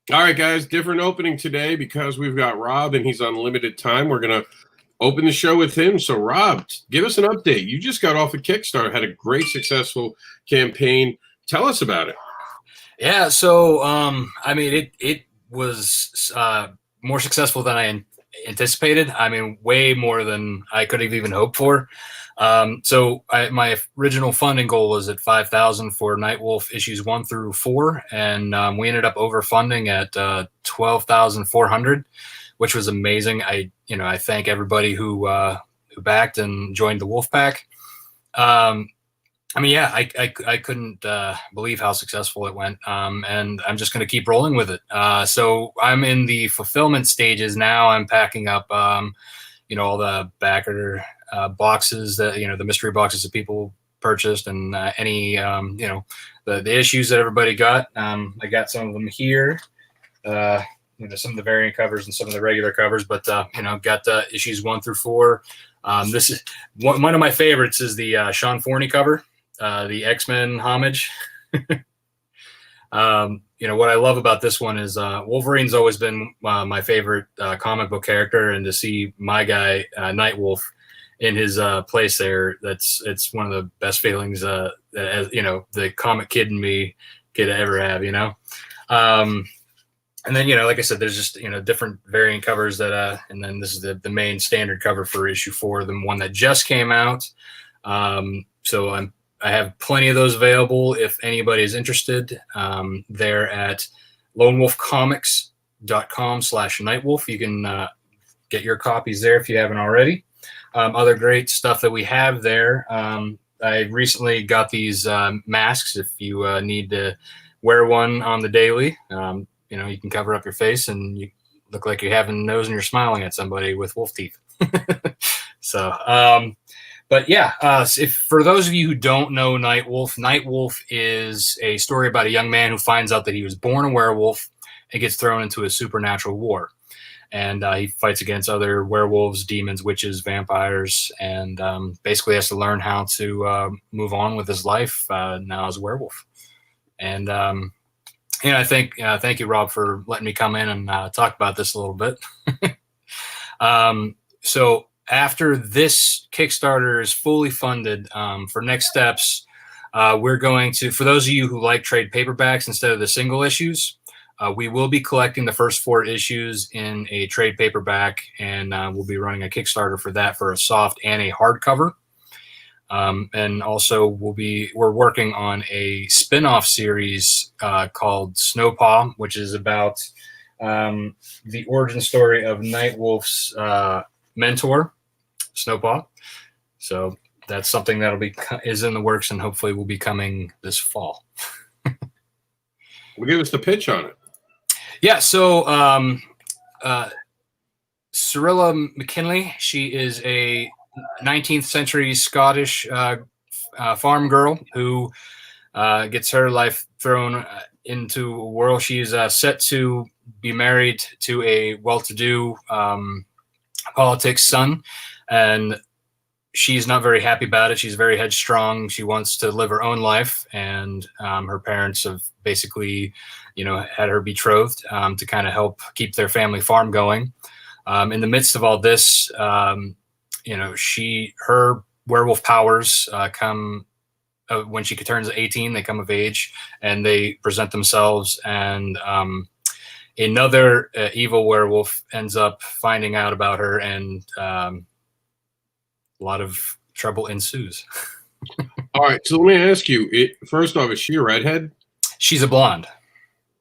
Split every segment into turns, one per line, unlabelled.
All right, guys, different opening today because we've got Rob and he's on limited time. We're going to open the show with him. So, Rob, give us an update. You just got off a Kickstarter, had a great, successful campaign. Tell us about it.
Yeah, so I mean, it was more successful than I anticipated. I mean, way more than I could have even hoped for. My original funding goal was at 5,000 for Nightwolf issues 1 through 4, and we ended up overfunding at 12,400, which was amazing. I thank everybody who backed and joined the Wolf Pack. I mean, yeah, I couldn't believe how successful it went, and I'm just going to keep rolling with it. So I'm in the fulfillment stages now. I'm packing up, all the backer boxes that the mystery boxes that people purchased, and any the issues that everybody got. I got some of them here. Some of the variant covers and some of the regular covers, but got issues 1 through 4. This is one of my favorites is the Sean Forney cover. The X-Men homage. What I love about this one is Wolverine's always been my favorite comic book character, and to see my guy Nightwolf in his place there, it's one of the best feelings that the comic kid in me could ever have. And then like I said, there's just different variant covers that and then this is the main standard cover for issue 4, the one that just came out. So I have plenty of those available if anybody is interested. They're at lonewolfcomics.com/Nightwolf. You can get your copies there if you haven't already. Other great stuff that we have there. I recently got these masks. If you need to wear one on the daily, you can cover up your face and you look like you have a nose and you're smiling at somebody with wolf teeth. But yeah, if for those of you who don't know Nightwolf is a story about a young man who finds out that he was born a werewolf and gets thrown into a supernatural war. And he fights against other werewolves, demons, witches, vampires, and basically has to learn how to move on with his life now as a werewolf. And thank you, Rob, for letting me come in and talk about this a little bit. So after this Kickstarter is fully funded, for next steps, we're going to, for those of you who like trade paperbacks instead of the single issues, we will be collecting the first 4 issues in a trade paperback, and we'll be running a Kickstarter for that for a soft and a hardcover. And also we're working on a spin-off series called Snowpaw, which is about the origin story of Nightwolf's mentor, Snowpaw. So that's something is in the works and hopefully will be coming this fall.
Well, give us the pitch on it.
Yeah, so Cyrilla McKinley, she is a 19th century Scottish farm girl who gets her life thrown into a world. She's set to be married to a well-to-do politics son, and she's not very happy about it. She's very headstrong. She wants to live her own life, and her parents have basically had her betrothed to kind of help keep their family farm going. In the midst of all this, her werewolf powers come when she turns 18. They come of age and they present themselves, and another evil werewolf ends up finding out about her, and a lot of trouble ensues.
All right, so let me ask you, first off, is she a redhead?
She's a blonde.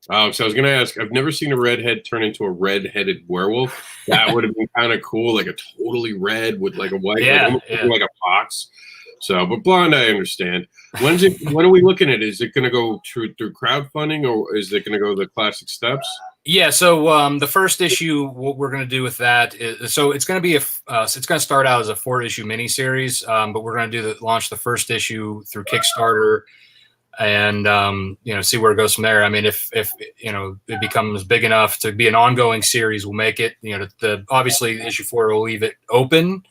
So I was going to ask, I've never seen a redhead turn into a red-headed werewolf. That would have been kind of cool, like a totally red with like a white, like a fox. So, but blonde, I understand. When are we looking at? Is it going to go through crowdfunding, or is it going to go the classic steps?
Yeah, so the first issue, what we're going to do with that is, so it's going to be it's going to start out as a 4-issue miniseries, but we're going to launch the first issue through Kickstarter, and see where it goes from there. I mean, if it becomes big enough to be an ongoing series, we'll make it. Obviously issue 4 will leave it open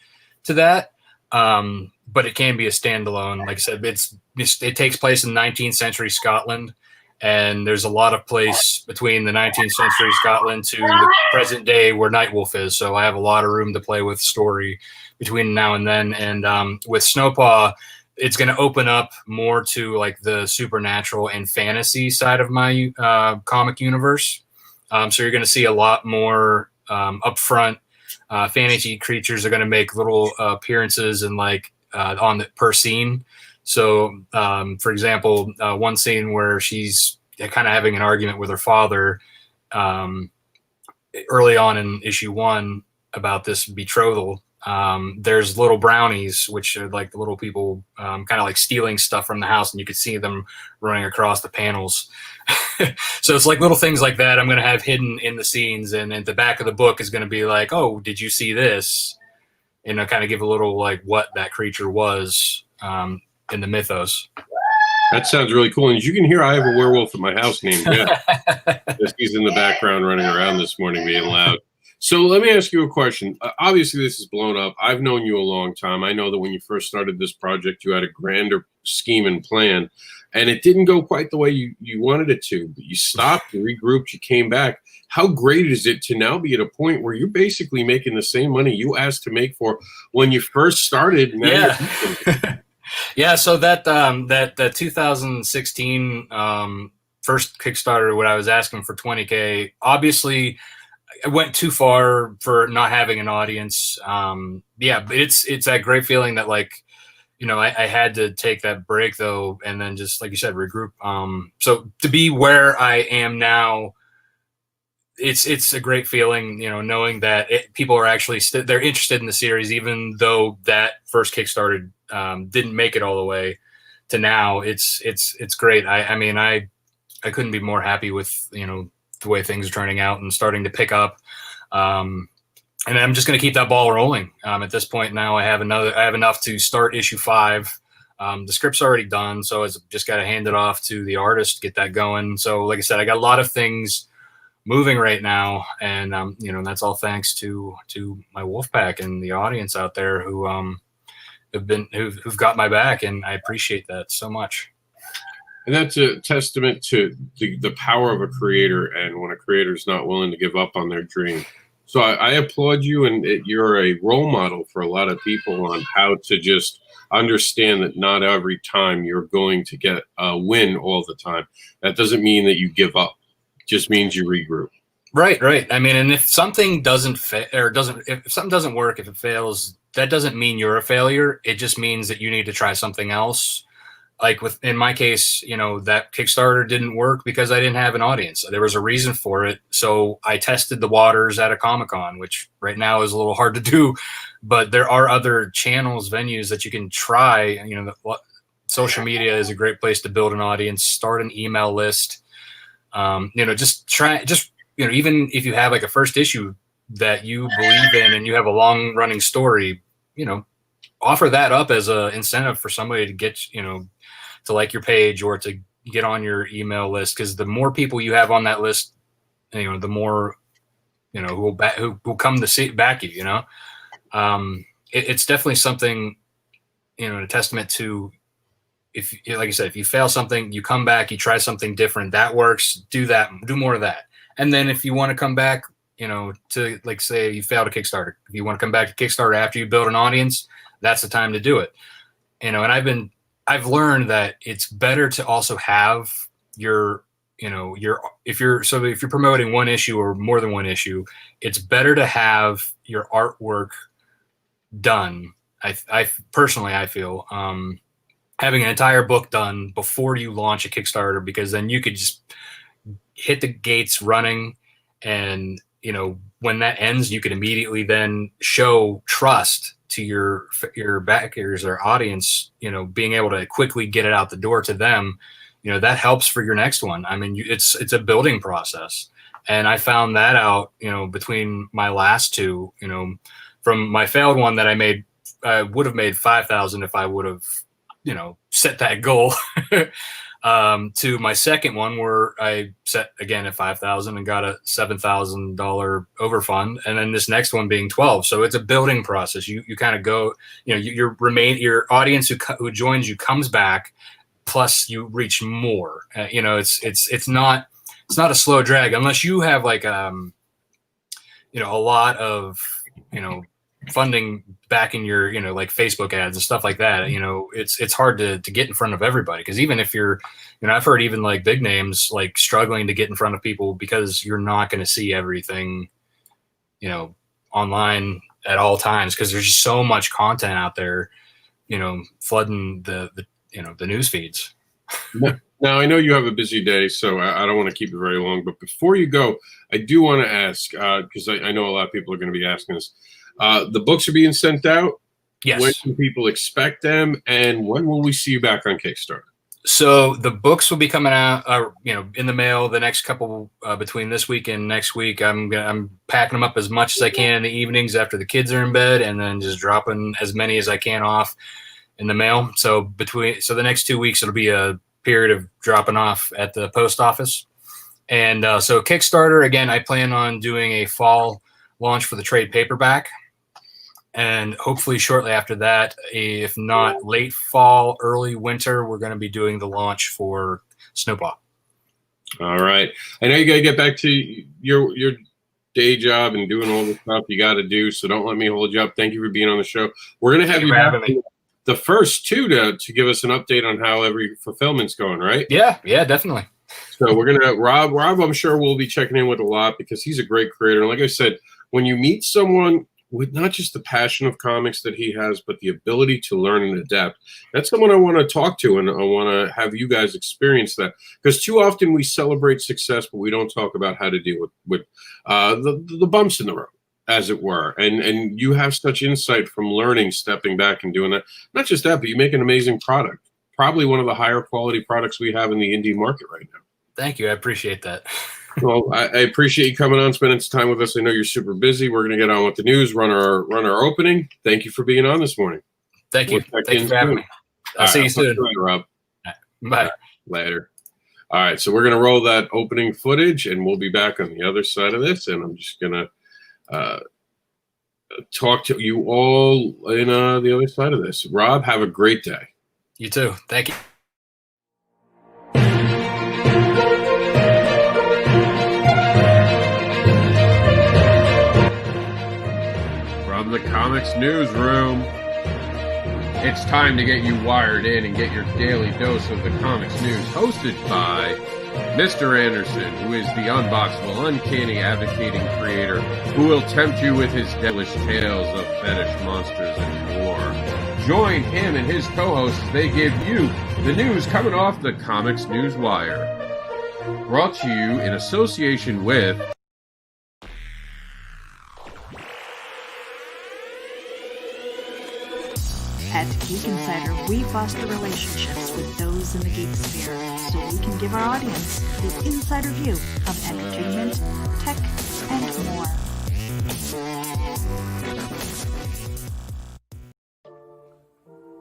to that, but it can be a standalone. Like I said, it takes place in 19th century Scotland, and there's a lot of place between the 19th century Scotland to the present day where Nightwolf is. So I have a lot of room to play with story between now and then. And with Snowpaw, it's going to open up more to like the supernatural and fantasy side of my comic universe. So you're going to see a lot more upfront fantasy creatures are going to make little appearances and like on the per scene. So, for example, one scene where she's kind of having an argument with her father early on in issue 1 about this betrothal. There's little brownies, which are like the little people kind of like stealing stuff from the house, and you could see them running across the panels. So it's like little things like that I'm going to have hidden in the scenes, and at the back of the book is going to be like, oh, did you see this? And I'll kind of give a little like what that creature was in the mythos.
That sounds really cool. And as you can hear, I have a werewolf at my house named Jeff. He's in the background running around this morning being loud. So let me ask you a question. Obviously, this is blown up. I've known you a long time. I know that when you first started this project, you had a grander scheme and plan, and it didn't go quite the way you wanted it to. But you stopped, you regrouped, you came back. How great is it to now be at a point where you're basically making the same money you asked to make for when you first started?
Yeah. Yeah, so that 2016 first Kickstarter, when I was asking for $20K, obviously I went too far for not having an audience. Yeah, but it's that great feeling that like, you know, I had to take that break though, and then just like you said, regroup. So to be where I am now, it's a great feeling, you know, knowing that people are actually they're interested in the series, even though that first Kickstarter didn't make it all the way to now. It's great. I mean, I couldn't be more happy with, you know, the way things are turning out and starting to pick up. And I'm just going to keep that ball rolling. At this point now, I have enough to start issue 5. The script's already done, so it's just got to hand it off to the artist, get that going. So like I said, I got a lot of things moving right now, and you know, that's all thanks to my wolf pack and the audience out there who've got my back, and I appreciate that so much.
And that's a testament to the power of a creator, and when a creator is not willing to give up on their dream. So I applaud you, and you're a role model for a lot of people on how to just understand that not every time you're going to get a win all the time. That doesn't mean that you give up. It just means you regroup. Right.
I mean, and if something if something doesn't work, if it fails, that doesn't mean you're a failure. It just means that you need to try something else. Like in my case, you know, that Kickstarter didn't work because I didn't have an audience. There was a reason for it. So I tested the waters at a Comic-Con, which right now is a little hard to do, but there are other channels, venues that you can try. You know, social media is a great place to build an audience, start an email list. You know, you know, even if you have like a first issue that you believe in and you have a long running story, you know, offer that up as a incentive for somebody to get, you know, to like your page or to get on your email list. Because the more people you have on that list, you know, the more, you know, who will come to back you, you know. It's definitely something, you know, a testament to, if, like I said, if you fail something, you come back, you try something different, that works, do more of that. And then if you want to come back, you know, to, like, say you failed a Kickstarter, if you want to come back to Kickstarter after you build an audience, that's the time to do it. You know, and I've learned that it's better to also have your, you know, if you're promoting one issue or more than one issue, it's better to have your artwork done. I personally, I feel, having an entire book done before you launch a Kickstarter, because then you could just hit the gates running, and, you know, when that ends, you can immediately then show trust to your backers or audience, you know, being able to quickly get it out the door to them. You know, that helps for your next one. I mean, it's a building process. And I found that out, you know, between my last two, you know, from my failed one that I would have made 5,000 if I would have, you know, set that goal, to my second one where I set again at 5,000 and got a $7,000 overfund, and then this next one being 12. So it's a building process. You kind of go, you know, your audience who joins you comes back plus you reach more. It's not a slow drag unless you have like a lot of funding backing your like Facebook ads and stuff like that. It's hard to get in front of everybody, because even if you're I've heard even like big names like struggling to get in front of people because you're not going to see everything online at all times, because there's just so much content out there flooding the news feeds.
Now, I know you have a busy day, so I don't want to keep it very long. But before you go, I do want to ask, because I know a lot of people are going to be asking this. The books are being sent out.
Yes.
When can people expect them, and when will we see you back on Kickstarter?
So the books will be coming out, in the mail the next couple between this week and next week. I'm packing them up as much as I can in the evenings after the kids are in bed, and then just dropping as many as I can off in the mail. So the next 2 weeks it'll be a period of dropping off at the post office. And so Kickstarter, again, I plan on doing a fall launch for the trade paperback, and hopefully shortly after that, if not late fall, early winter, we're going to be doing the launch for Snowpaw.
All right. I know you got to get back to your day job and doing all the stuff you got to do, so don't let me hold you up. Thank you for being on the show. We're going to have you back the first two to give us an update on how every fulfillment's going, right?
Yeah, definitely.
So we're going to, Rob, I'm sure we'll be checking in with a lot, because he's a great creator. And like I said, when you meet someone with not just the passion of comics that he has, but the ability to learn and adapt, that's someone I want to talk to, and I want to have you guys experience that. Because too often we celebrate success, but we don't talk about how to deal with the bumps in the road, as it were. And you have such insight from learning, stepping back and doing that. Not just that, but you make an amazing product. Probably one of the higher quality products we have in the indie market right now.
Thank you. I appreciate that.
Well, I appreciate you coming on, spending some time with us. I know you're super busy. We're going to get on with the news, run our opening. Thank you for being on this morning.
Thank you. Thank you for having me. I'll see you soon.
Rob.
Bye.
Later. All right, so we're going to roll that opening footage, and we'll be back on the other side of this, and I'm just going to talk to you all in the other side of this. Rob, have a great day.
You too. Thank you.
From the Comics Newsroom, it's time to get you wired in and get your daily dose of the comics news, hosted by Mr. Anderson, who is the unboxable, uncanny, advocating creator who will tempt you with his devilish tales of fetish monsters and more. Join him and his co-hosts as they give you the news coming off the Comics News Wire. Brought to you in association with
At Geek Insider, we foster relationships with those in the geek sphere so we can give our audience the insider view of entertainment, tech, and more.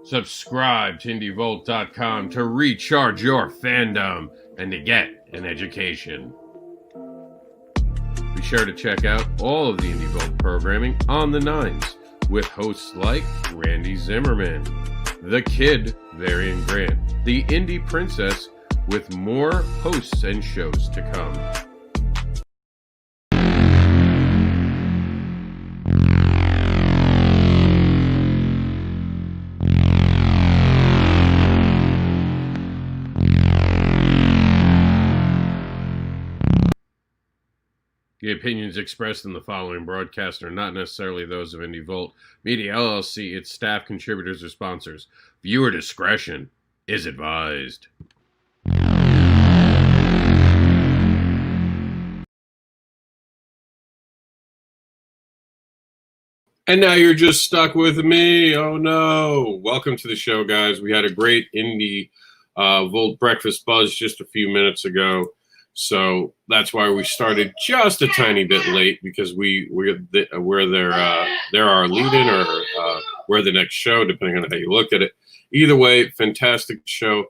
Subscribe to IndieVolt.com to recharge your fandom and to get an education. Be sure to check out all of the IndieVolt programming on the Nines, with hosts like Randy Zimmerman, The Kid, Varian Grant, The Indie Princess, with more hosts and shows to come. The opinions expressed in the following broadcast are not necessarily those of IndieVolt Media LLC, its staff, contributors, or sponsors. Viewer discretion is advised. And now you're just stuck with me. Oh no. Welcome to the show, guys. We had a great Indie Volt breakfast buzz just a few minutes ago. So that's why we started just a tiny bit late, because they're our lead-in, or we're the next show, depending on how you look at it. Either way, fantastic show.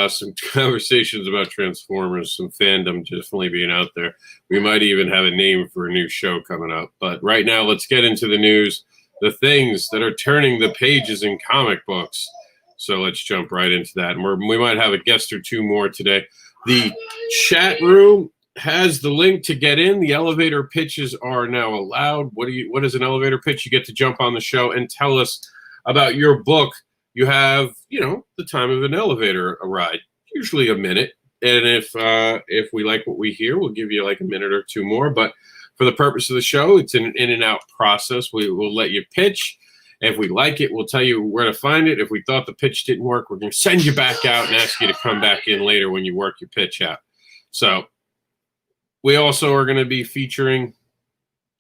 Some conversations about Transformers, some fandom definitely being out there. We might even have a name for a new show coming up. But right now, let's get into the news. The things that are turning the pages in comic books. So let's jump right into that. And we might have a guest or two more today. The chat room has the link to get in. The elevator pitches are now allowed. What is an elevator pitch? You get to jump on the show and tell us about your book. You have, the time of an elevator ride, usually a minute. And if we like what we hear, we'll give you like a minute or two more. But for the purpose of the show, it's an in and out process. We will let you pitch. If we like it, we'll tell you where to find it. If we thought the pitch didn't work, we're going to send you back out and ask you to come back in later when you work your pitch out. So we also are going to be featuring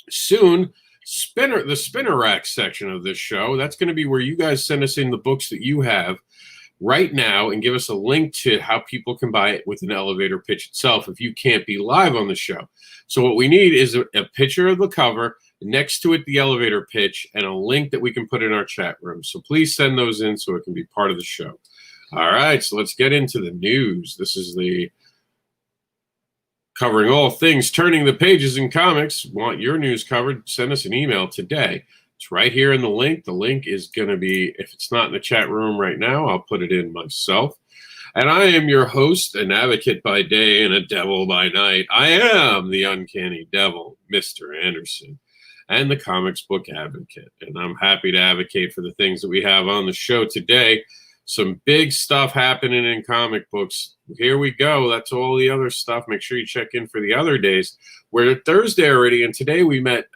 soon the spinner rack section of this show. That's going to be where you guys send us in the books that you have right now and give us a link to how people can buy it with an elevator pitch itself if you can't be live on the show. So what we need is a picture of the cover, next to it the elevator pitch, and a link that we can put in our chat room. So please send those in so it can be part of the show. All right, so let's get into the news. This is the covering all things turning the pages in comics. Want your news covered? Send us an email today. It's right here in the link. The link is going to be, if it's not in the chat room right now, I'll put it in myself. And I am your host, an advocate by day and a devil by night. I am the uncanny devil, Mr. Anderson, and the comics book advocate. And I'm happy to advocate for the things that we have on the show today. Some big stuff happening in comic books. Here we go. That's all the other stuff. Make sure you check in for the other days. We're at Thursday already, and today we met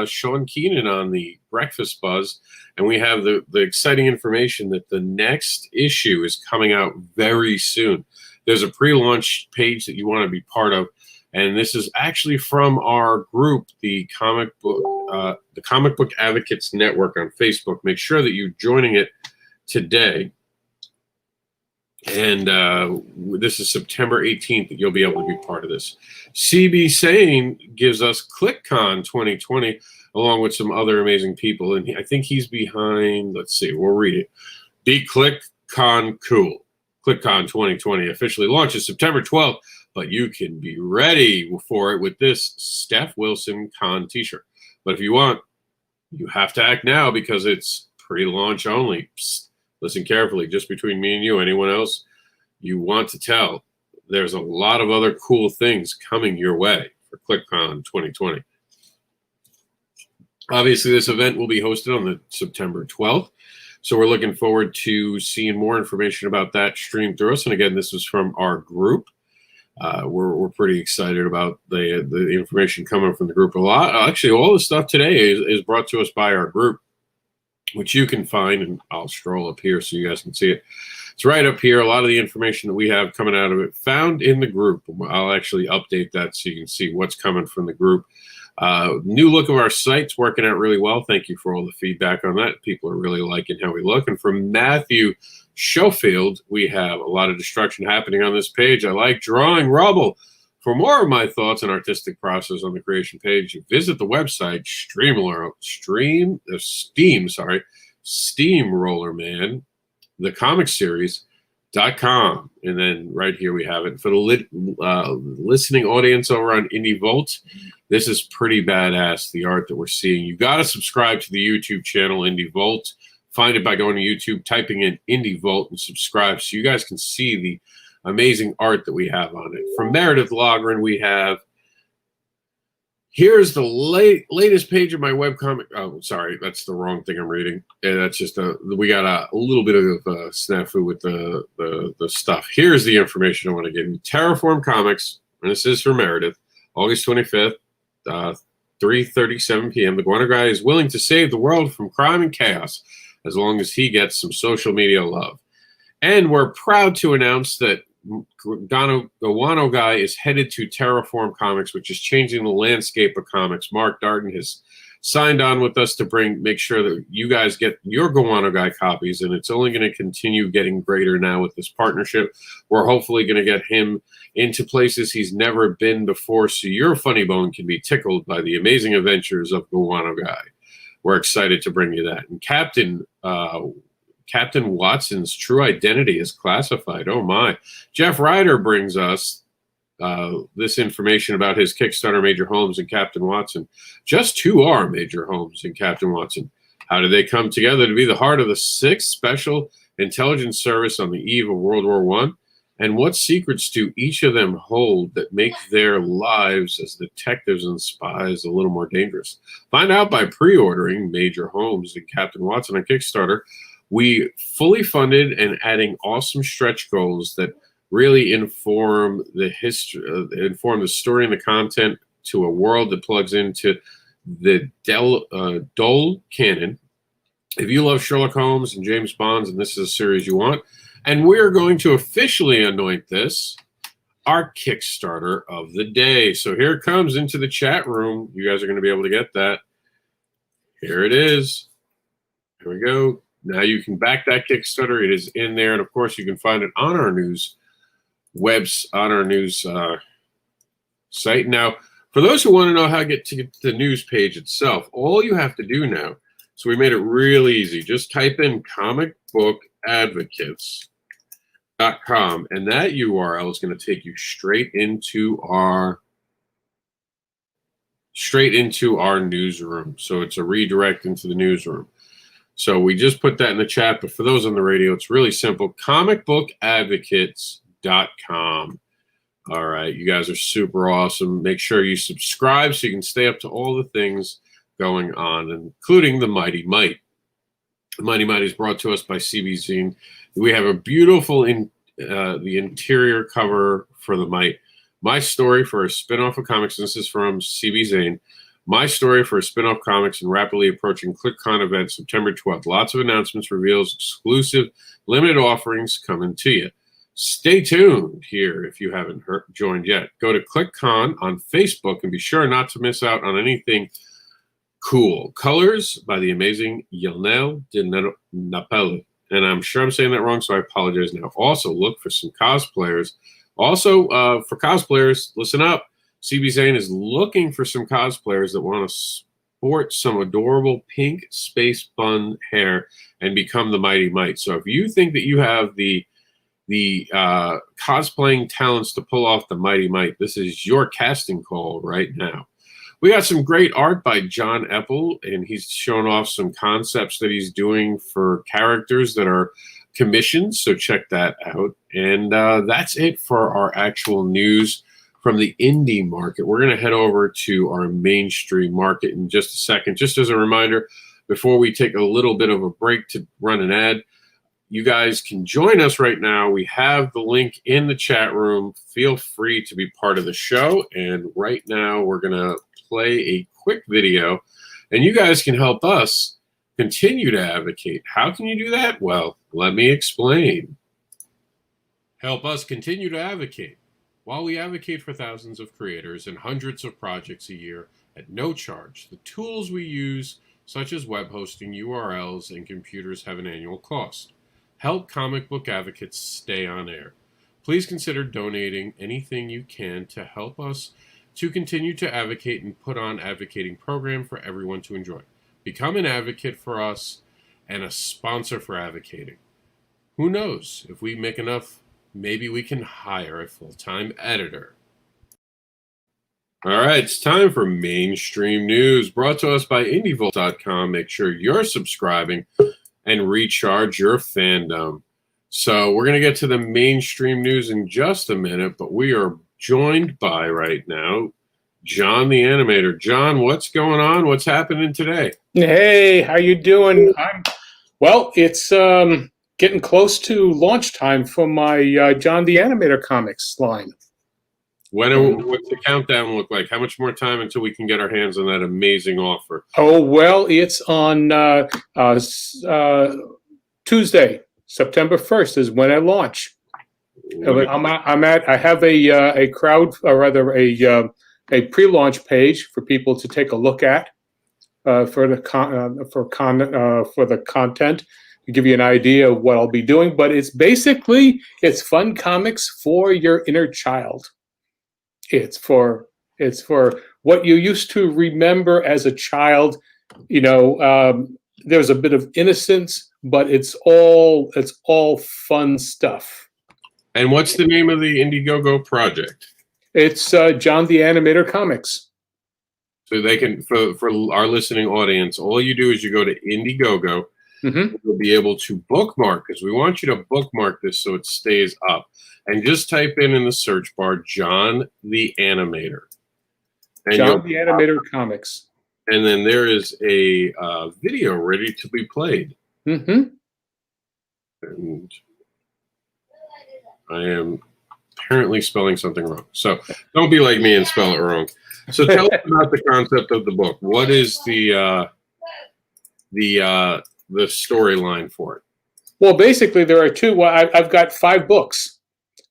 Sean Keenan on the Breakfast Buzz, and we have the exciting information that the next issue is coming out very soon. There's a pre-launch page that you want to be part of, and this is actually from our group, the Comic Book Advocates Network on Facebook. Make sure that you're joining it today. And this is September 18th that you'll be able to be part of this. CB Sane gives us ClickCon 2020 along with some other amazing people. And I think he's behind, let's see, we'll read it. Be ClickCon Cool. ClickCon 2020 officially launches September 12th, but you can be ready for it with this Steph Wilson Con t-shirt. But if you want, you have to act now because it's pre-launch only. Psst. Listen carefully, just between me and you, anyone else you want to tell, there's a lot of other cool things coming your way for ClickCon 2020. Obviously, this event will be hosted on the September 12th, so we're looking forward to seeing more information about that streamed through us. And again, this is from our group. We're pretty excited about the information coming from the group. Actually, all the stuff today is brought to us by our group, which you can find, and I'll scroll up here so you guys can see it. It's right up here. A lot of the information that we have coming out of it found in the group. I'll actually update that so you can see what's coming from the group. New look of our site's working out really well. Thank you for all the feedback on that. People are really liking how we look. And from Matthew Schofield, we have a lot of destruction happening on this page. I like drawing rubble. For more of my thoughts and artistic process on the creation page, visit the website Steamroller Man, the comic series.com. And then right here we have it. For the listening audience over on Indie Volt, this is pretty badass, the art that we're seeing. You got to subscribe to the YouTube channel, Indie Volt. Find it by going to YouTube, typing in Indie Volt, and subscribe so you guys can see the amazing art that we have on it. From Meredith Logren, we have, here's the latest page of my webcomic. Oh, sorry, that's the wrong thing I'm reading. And that's just we got a little bit of a snafu with the stuff. Here's the information I want to give you. Terraform Comics, and this is for Meredith, August 25th, 3:37 p.m. The Guano Guy is willing to save the world from crime and chaos as long as he gets some social media love. And we're proud to announce that Guano Guy is headed to Terraform Comics, which is changing the landscape of comics. Mark Darden has signed on with us to make sure that you guys get your Guano Guy copies, and it's only going to continue getting greater now with this partnership. We're hopefully going to get him into places he's never been before, so your funny bone can be tickled by the amazing adventures of Guano Guy. We're excited to bring you that. And Captain Watson's true identity is classified. Oh, my. Jeff Ryder brings us this information about his Kickstarter Major Homes and Captain Watson. Just who are Major Homes and Captain Watson? How did they come together to be the heart of the 6th special intelligence service on the eve of World War I? And what secrets do each of them hold that make their lives as detectives and spies a little more dangerous? Find out by pre-ordering Major Holmes and Captain Watson on Kickstarter. We fully funded and adding awesome stretch goals that really inform the history, inform the story and the content to a world that plugs into the Dole canon. If you love Sherlock Holmes and James Bonds, and this is a series you want, and we're going to officially anoint this our Kickstarter of the day. So here it comes into the chat room. You guys are going to be able to get that. Here it is. Here we go. Now you can back that Kickstarter. It is in there, and of course you can find it on our news site. Now, for those who want to know how to get to the news page itself, all you have to do now, so we made it real easy. Just type in comicbookadvocates.com, and that URL is going to take you straight into our newsroom. So it's a redirect into the newsroom. So we just put that in the chat, but for those on the radio, it's really simple. comicbookadvocates.com. All right, you guys are super awesome. Make sure you subscribe so you can stay up to all the things going on, including the Mighty Might. The Mighty Might is brought to us by CB Zine. We have a beautiful the interior cover for the Might. My story for a spin-off of comics, and this is from CB Zane. My story for a spin-off comics and rapidly approaching ClickCon event September 12th. Lots of announcements, reveals, exclusive, limited offerings coming to you. Stay tuned here if you haven't joined yet. Go to ClickCon on Facebook and be sure not to miss out on anything cool. Colors by the amazing Yelnel de Napelle. And I'm sure I'm saying that wrong, so I apologize now. Also, look for some cosplayers. Also, for cosplayers, listen up. CB Zane is looking for some cosplayers that want to sport some adorable pink space bun hair and become the Mighty Might. So if you think that you have the cosplaying talents to pull off the Mighty Might, this is your casting call right now. We got some great art by John Eppel, and he's shown off some concepts that he's doing for characters that are commissioned, so check that out. And that's it for our actual news from the indie market. We're going to head over to our mainstream market in just a second. Just as a reminder, before we take a little bit of a break to run an ad, you guys can join us right now. We have the link in the chat room. Feel free to be part of the show. And right now we're going to play a quick video, and you guys can help us continue to advocate. How can you do that? Well, let me explain. Help us continue to advocate. While we advocate for thousands of creators and hundreds of projects a year at no charge, the tools we use, such as web hosting, URLs, and computers, have an annual cost. Help Comic Book Advocates stay on air. Please consider donating anything you can to help us to continue to advocate and put on advocating program for everyone to enjoy. Become an advocate for us and a sponsor for advocating. Who knows? If we make enough, maybe we can hire a full-time editor. All right, it's time for mainstream news, brought to us by IndieVolt.com. Make sure you're subscribing and recharge your fandom. So we're going to get to the mainstream news in just a minute, but we are joined by right now John the Animator. John, what's going on? What's happening today?
Hey, how you doing? Well, it's getting close to launch time for my John the Animator comics line.
What's the countdown look like? How much more time until we can get our hands on that amazing offer?
Oh, well, it's on Tuesday, September 1st is when I launch. I have a crowd, or rather a pre-launch page for people to take a look at for the content, to give you an idea of what I'll be doing. But it's fun comics for your inner child. It's for what you used to remember as a child. You know, there's a bit of innocence, but it's all fun stuff.
And what's the name of the Indiegogo project?
It's John the Animator Comics.
So they can, for our listening audience, all you do is you go to Indiegogo
Mm-hmm.
You'll be able to bookmark, because we want you to bookmark this so it stays up. And just type in the search bar, John the Animator. And
John the Animator Comics.
And then there is a video ready to be played.
Mm-hmm.
And I am apparently spelling something wrong. So don't be like me and spell it wrong. So tell us about the concept of the book. What is the storyline for it?
Well, basically, there are two. Well, I've got 5 books,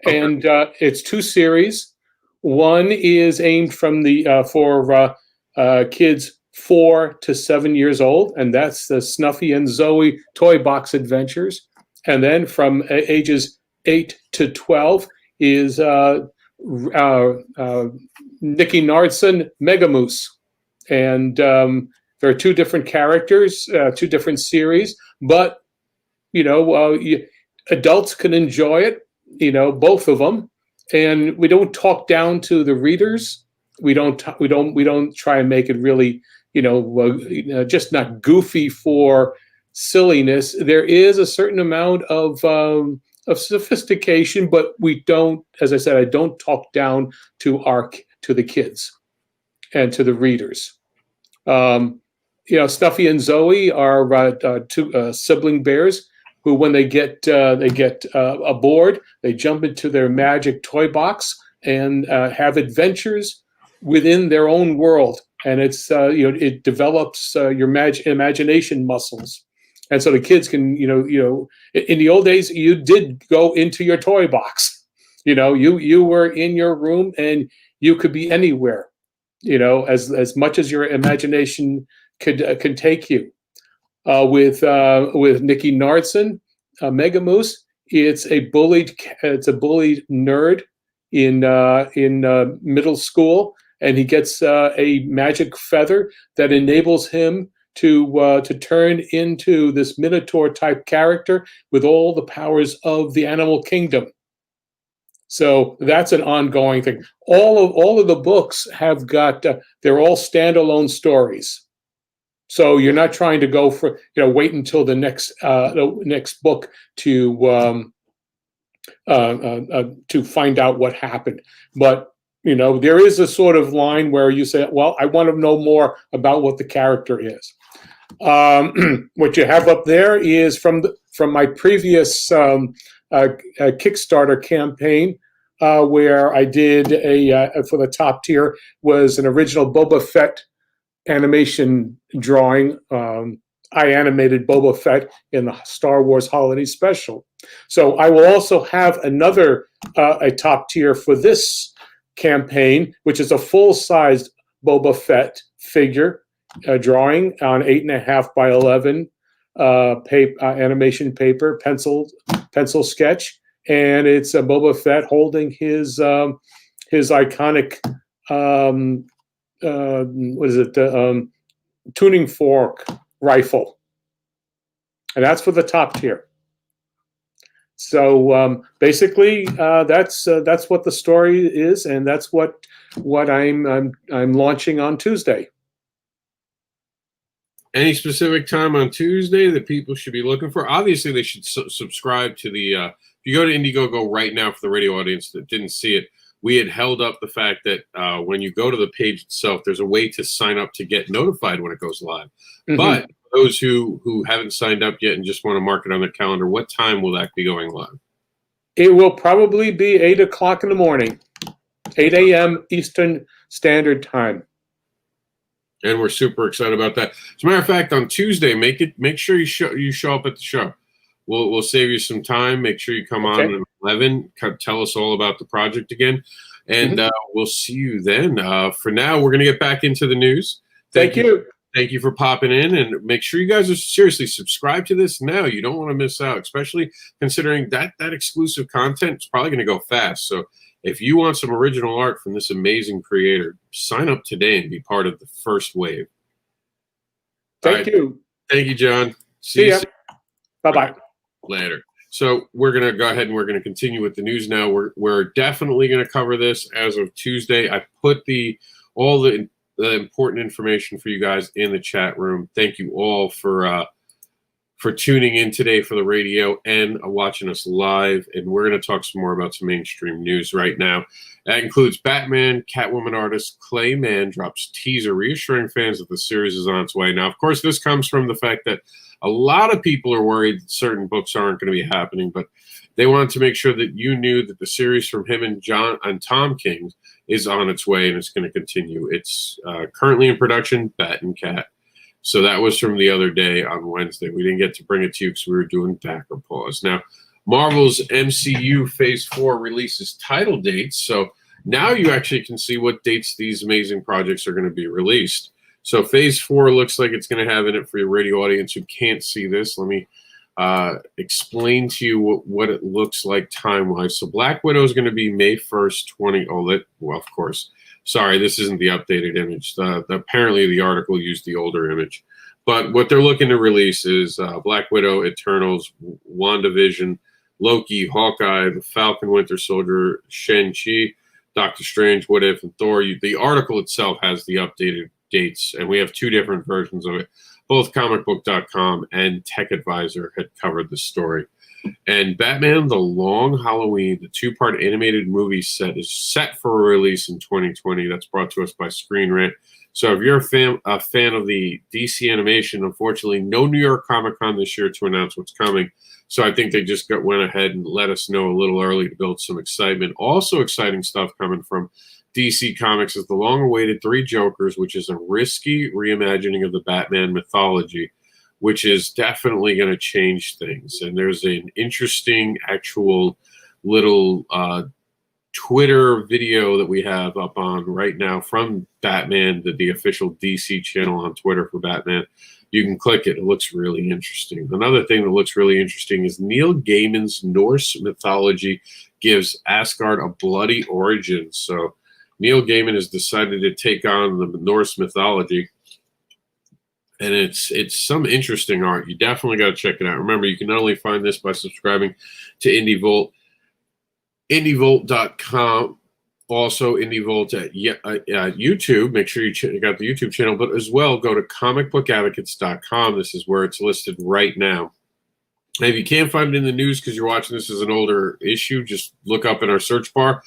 and it's 2 series. One is aimed from for kids 4 to 7 years old, and that's the Snuffy and Zoe Toy Box Adventures. And then from ages 8 to 12 is Nicky Nardson, Mega Moose. And there are 2 different characters, 2 different series, but, adults can enjoy it, both of them. And we don't talk down to the readers. We don't try and make it really, just not goofy for silliness. There is a certain amount of sophistication, but we don't, as I said, I don't talk down to the kids and to the readers. Snuffy and Zoe are 2 sibling bears who, when they get aboard, they jump into their magic toy box and have adventures within their own world, and it's it develops your imagination muscles. And so the kids can, in the old days, you did go into your toy box. You were in your room and you could be anywhere, as much as your imagination could take you. With Nicky Nardson, Mega Moose, it's a bullied nerd in middle school, and he gets a magic feather that enables him to turn into this Minotaur type character with all the powers of the animal kingdom. So that's an ongoing thing. All of the books have got they're all standalone stories. So you're not trying to go for wait until the next book to find out what happened. But there is a sort of line where you say, well, I want to know more about what the character is. What you have up there is from my previous Kickstarter campaign, where I did for the top tier was an original Boba Fett animation drawing. I animated Boba Fett in the Star Wars Holiday Special. So I will also have another a top tier for this campaign, which is a full-sized Boba Fett figure drawing on 8.5 by 11 animation paper, pencil sketch, and it's a Boba Fett holding his iconic tuning fork rifle, and that's for the top tier. So basically, that's what the story is, and that's what I'm launching on Tuesday.
Any specific time on Tuesday that people should be looking for? Obviously, they should subscribe to the. If you go to Indiegogo right now, for the radio audience that didn't see it, we had held up the fact that when you go to the page itself, there's a way to sign up to get notified when it goes live. Mm-hmm. But those who haven't signed up yet and just want to mark it on their calendar, what time will that be going live?
It will probably be 8 o'clock in the morning, 8 a.m. Eastern Standard Time.
And we're super excited about that. As a matter of fact, on Tuesday, make sure you show up at the show. We'll save you some time. Make sure you come on at 11. Tell us all about the project again, and we'll see you then. For now, we're going to get back into the news.
Thank you.
Thank you for popping in, and make sure you guys are seriously subscribe to this now. You don't want to miss out, especially considering that exclusive content is probably going to go fast. So if you want some original art from this amazing creator, sign up today and be part of the first wave.
Thank you.
Thank you, John.
See ya. Bye-bye.
Later. So we're going to go ahead and we're going to continue with the news now. We're definitely going to cover this as of Tuesday. I put all the important information for you guys in the chat room. Thank you all for for tuning in today for the radio and watching us live. And we're going to talk some more about some mainstream news right now. That includes Batman, Catwoman artist Clay Mann drops teaser reassuring fans that the series is on its way. Now, of course, this comes from the fact that a lot of people are worried that certain books aren't going to be happening, but they wanted to make sure that you knew that the series from him and Tom King is on its way and it's going to continue. It's currently in production, Bat and Cat. So that was from the other day on Wednesday. We didn't get to bring it to you because we were doing backer pause. Now, Marvel's MCU Phase 4 releases title dates. So now you actually can see what dates these amazing projects are going to be released. So Phase 4 looks like it's going to have in it for your radio audience who can't see this. Let me explain to you what it looks like time-wise. So Black Widow is going to be May 1st, well, of course. Sorry, this isn't the updated image. Apparently, the article used the older image. But what they're looking to release is Black Widow, Eternals, WandaVision, Loki, Hawkeye, The Falcon, Winter Soldier, Shang-Chi, Doctor Strange, What If, and Thor. The article itself has the updated dates, and we have two different versions of it. Both comicbook.com and Tech Advisor had covered the story. And Batman The Long Halloween, the two-part animated movie set, is set for release in 2020. That's brought to us by Screen Rant. So if you're a fan of the DC animation, unfortunately, no New York Comic Con this year to announce what's coming. So I think they just went ahead and let us know a little early to build some excitement. Also exciting stuff coming from DC Comics is the long-awaited Three Jokers, which is a risky reimagining of the Batman mythology, which is definitely going to change things. And there's an interesting actual little Twitter video that we have up on right now from Batman, the official DC channel on Twitter for Batman. You can click it. It looks really interesting. Another thing that looks really interesting is Neil Gaiman's Norse mythology gives Asgard a bloody origin. So Neil Gaiman has decided to take on the Norse mythology. And it's some interesting art. You definitely got to check it out. Remember, you can not only find this by subscribing to Indie Volt, indievolt.com, also Indie Volt at YouTube. Make sure you check out the YouTube channel, but as well, go to comicbookadvocates.com. This is where it's listed right now. And if you can't find it in the news because you're watching this as an older issue, just look up in our search bar,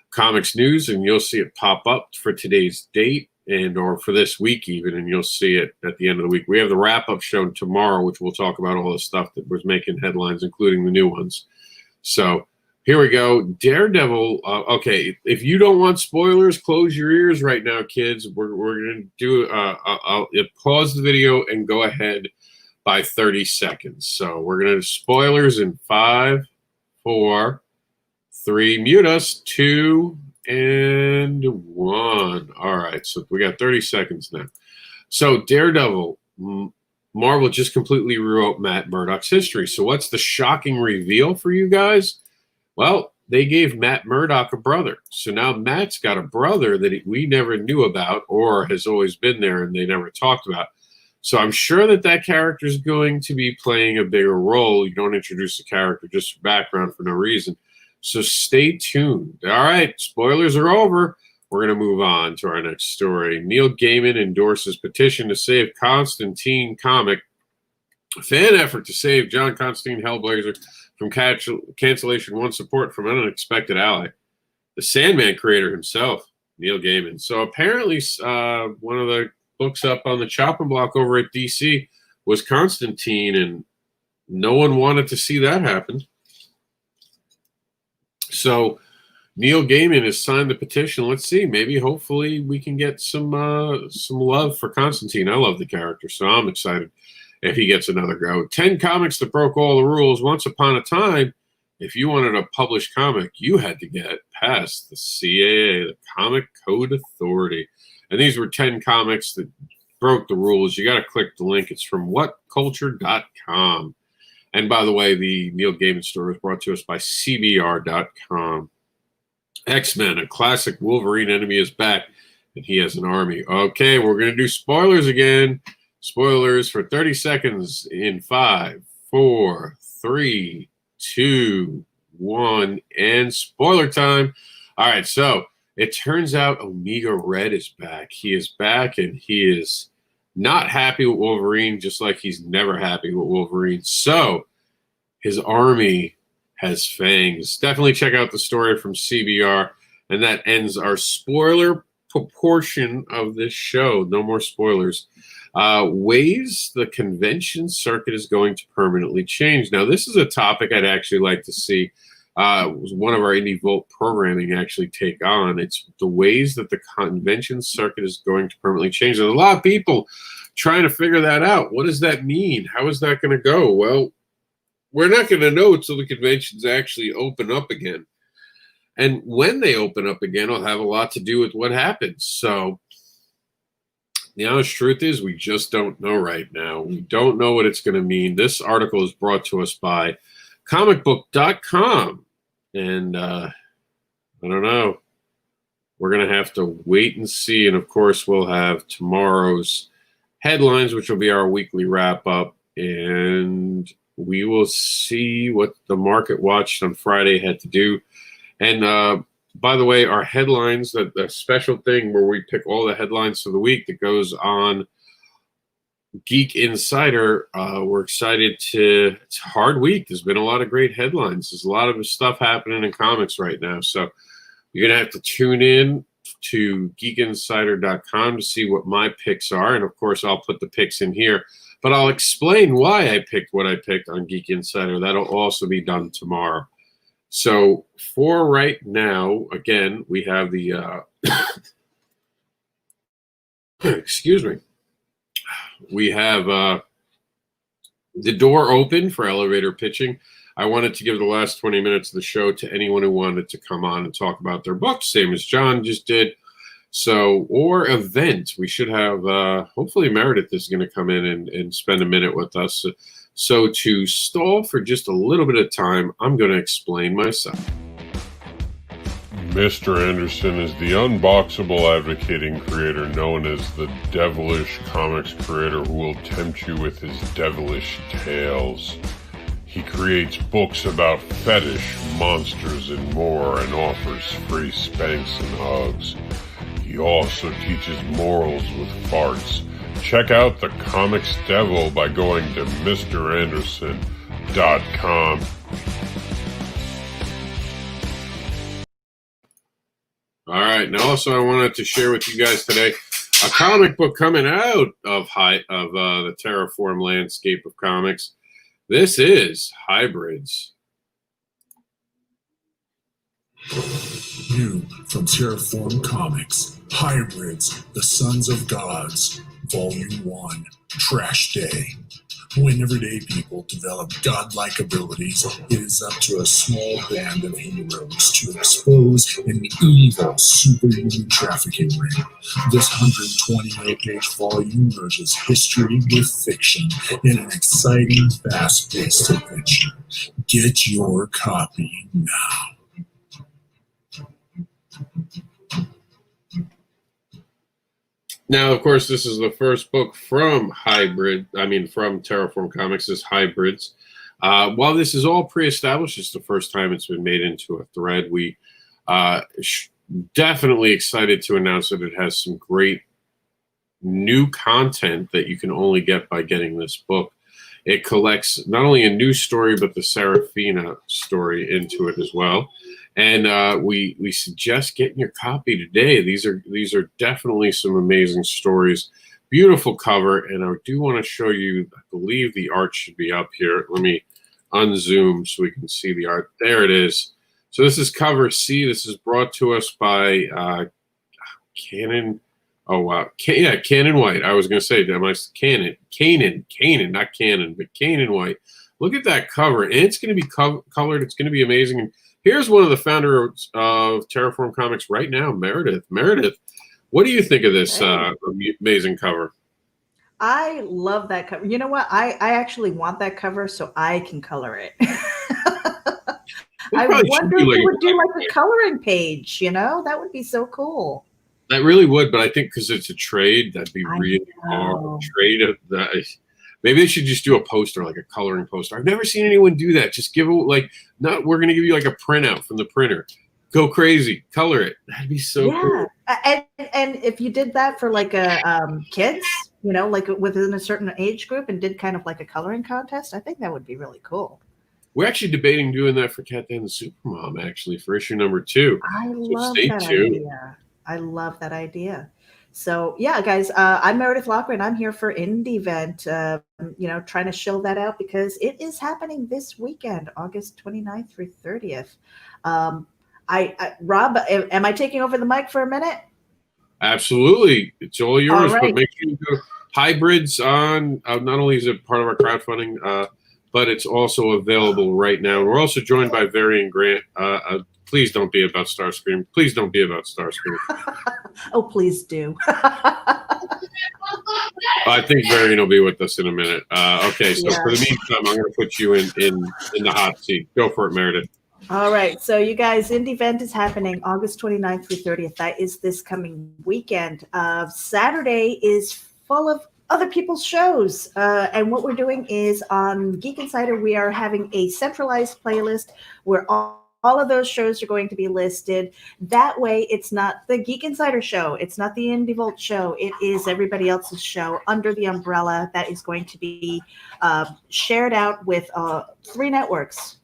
Comics News, and you'll see it pop up for today's date. Or for this week even, and you'll see it at the end of the week. We have the wrap-up show tomorrow, which we'll talk about all the stuff that was making headlines, including the new ones. So here we go. Daredevil. Okay, if you don't want spoilers, close your ears right now, kids. We're going to do I'll pause the video and go ahead by 30 seconds. So we're going to do spoilers in 5, 4, 3, mute us, 2, and 1. All right, so we got 30 seconds now. So Daredevil, Marvel just completely rewrote Matt Murdock's history. So what's the shocking reveal for you guys? Well, they gave Matt Murdock a brother. So now Matt's got a brother that we never knew about or has always been there and they never talked about. So I'm sure that character is going to be playing a bigger role. You don't introduce a character just for background for no reason. So stay tuned. All right, spoilers are over. We're going to move on to our next story. Neil Gaiman endorses petition to save Constantine comic. A fan effort to save John Constantine Hellblazer from cancellation won support from an unexpected ally, the Sandman creator himself, Neil Gaiman. So apparently one of the books up on the chopping block over at DC was Constantine, and no one wanted to see that happen. So Neil Gaiman has signed the petition. Let's see. Maybe, hopefully, we can get some love for Constantine. I love the character, so I'm excited if he gets another go. 10 comics that broke all the rules. Once upon a time, if you wanted a published comic, you had to get past the CAA, the Comic Code Authority. And these were 10 comics that broke the rules. You got to click the link. It's from whatculture.com. And by the way, the Neil Gaiman story was brought to us by CBR.com. X-Men, a classic Wolverine enemy, is back, and he has an army. Okay, we're going to do spoilers again. Spoilers for 30 seconds in 5, 4, 3, 2, 1, and spoiler time. All right, so it turns out Omega Red is back. He is back, and he is not happy with Wolverine, just like he's never happy with Wolverine. So his army has fangs. Definitely check out the story from CBR. And that ends our spoiler proportion of this show. No more spoilers. Ways the convention circuit is going to permanently change. Now, this is a topic I'd actually like to see one of our Indie Volt programming actually take on. It's the ways that the convention circuit is going to permanently change. There's a lot of people trying to figure that out. What does that mean? How is that going to go? Well, we're not going to know until the conventions actually open up again. And when they open up again, it'll have a lot to do with what happens. So the honest truth is we just don't know right now. We don't know what it's going to mean. This article is brought to us by comicbook.com. And I don't know. We're going to have to wait and see. And, of course, we'll have tomorrow's headlines, which will be our weekly wrap-up. And we will see what the Market Watch on Friday had to do. And, by the way, our headlines, the special thing where we pick all the headlines for the week that goes on Geek Insider, we're excited to, it's a hard week. There's been a lot of great headlines. There's a lot of stuff happening in comics right now. So you're going to have to tune in to geekinsider.com to see what my picks are. And, of course, I'll put the picks in here. But I'll explain why I picked what I picked on Geek Insider. That'll also be done tomorrow. So for right now, again, we have the excuse me. We have the door open for elevator pitching. I wanted to give the last 20 minutes of the show to anyone who wanted to come on and talk about their books, same as John just did. So, or event. We should have, hopefully Meredith is going to come in and spend a minute with us. So to stall for just a little bit of time, I'm going to explain myself.
Mr. Anderson is the unboxable advocating creator known as the devilish comics creator who will tempt you with his devilish tales. He creates books about fetish, monsters, and more, and offers free spanks and hugs. He also teaches morals with farts. Check out the Comics Devil by going to MrAnderson.com.
All right, and also I wanted to share with you guys today a comic book coming out of the Terraform landscape of comics. This is Hybrids.
New from Terraform Comics, Hybrids, the Sons of Gods, Volume 1, Trash Day. When everyday people develop godlike abilities, it is up to a small band of heroes to expose an evil superhuman trafficking ring. This 128-page volume merges history with fiction in an exciting, fast-paced adventure. Get your copy now.
Now, of course, this is the first book from Terraform Comics, is Hybrids. While this is all pre-established, it's the first time it's been made into a thread. We definitely excited to announce that it has some great new content that you can only get by getting this book. It collects not only a new story, but the Serafina story into it as well. And we suggest getting your copy today. These are definitely some amazing stories. Beautiful cover, and I do want to show you, I believe the art should be up here. Let me unzoom so we can see the art. There it is. So this is cover C. This is brought to us by Canon. Oh, wow. Canon White. I was going to say, Canon, not Canon, but Canon White. Look at that cover. And it's going to be colored. It's going to be amazing. And here's one of the founders of Terraform Comics right now, Meredith. Meredith, what do you think of this amazing cover?
I love that cover. You know what? I actually want that cover so I can color it. I wonder if you would do like a coloring page, that would be so cool.
That really would, but I think because it's a trade, that'd be really hard. Trade of that. Maybe they should just do a poster, like a coloring poster. I've never seen anyone do that. Just give it we're going to give you like a printout from the printer. Go crazy, color it. That'd be so cool.
And if you did that for like a kids, you know, like within a certain age group and did kind of like a coloring contest. I think that would be really cool.
We're actually debating doing that for Cat Dan the Supermom, actually, for issue number 2.
I
So
love
stay
that
tuned.
idea. I love that idea. So yeah, guys, I'm Meredith Locker, and I'm here for Indie Event. You know, trying to show that out because it is happening this weekend, August 29th through 30th. Rob, am I taking over the mic for a minute?
Absolutely, it's all yours.
All right.
But make sure you go hybrids on. Not only is it part of our crowdfunding, but it's also available right now. We're also joined by Varian Grant. Please don't be about Starscream. Please don't be about Starscream.
Oh, please do.
I think Varian will be with us in a minute. Okay, so for the meantime, I'm going to put you in the hot seat. Go for it, Meredith.
All right. So you guys, Indie Event is happening August 29th through 30th. That is this coming weekend. Saturday is full of other people's shows. And what we're doing is on Geek Insider, we are having a centralized playlist where all of those shows are going to be listed. That way, it's not the Geek Insider show. It's not the Indie Vault show. It is everybody else's show under the umbrella that is going to be shared out with 3 networks.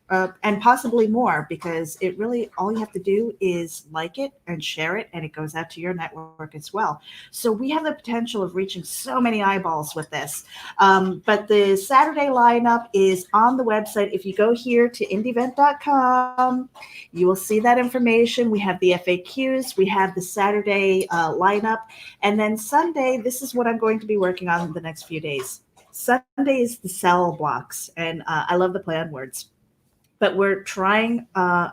And possibly more, because it really, all you have to do is like it and share it, and it goes out to your network as well. So we have the potential of reaching so many eyeballs with this. But the Saturday lineup is on the website. If you go here to indieevent.com, you will see that information. We have the FAQs, we have the Saturday lineup, and then Sunday, this is what I'm going to be working on the next few days. Sunday is the sell blocks, and I love the play on words. But we're trying